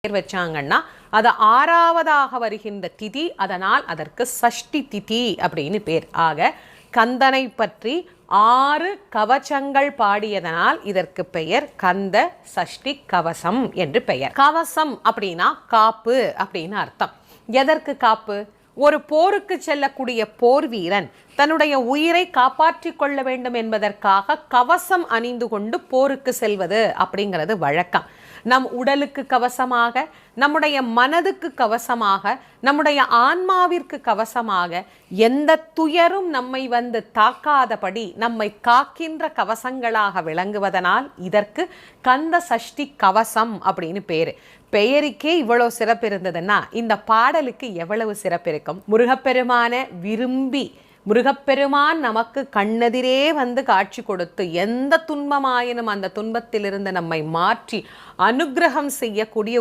பேர் வச்சாங்கன்னா அது ஆறாவதாக வருகின்ற திதி, அதனால் அதற்கு சஷ்டி திதி அப்படின்னு பேர். ஆக கந்தனை பற்றி 6 கவசங்கள் பாடியதனால் இதற்கு பெயர் கந்த சஷ்டி கவசம் என்று பெயர். கவசம் அப்படின்னா காப்பு அப்படின்னு அர்த்தம். எதற்கு காப்பு? ஒரு போருக்கு செல்லக்கூடிய போர் வீரன் தன்னுடைய உயிரை காப்பாற்றி கொள்ள வேண்டும் என்பதற்காக கவசம் அணிந்து கொண்டு போருக்கு செல்வது அப்படிங்கிறது வழக்கம். நம் உடலுக்கு கவசமாக, நம்முடைய மனதுக்கு கவசமாக, நம்முடைய ஆன்மாவிற்கு கவசமாக, எந்த துயரும் நம்மை வந்து தாக்காதபடி நம்மை காக்கின்ற கவசங்களாக விளங்குவதனால் இதற்கு கந்த சஷ்டி கவசம் அப்படின்னு பேரு. பெயருக்கே இவ்வளவு சிறப்பு இருந்ததுன்னா இந்த பாடலுக்கு எவ்வளவு சிறப்பு இருக்கும்? முருகப்பெருமான விரும்பி முருகப்பெருமான் நமக்கு கண்ணெதிரே வந்து காட்சி கொடுத்து எந்த துன்பமாயினும் அந்த துன்பத்திலிருந்து நம்மை மாற்றி அனுக்கிரகம் செய்யக்கூடிய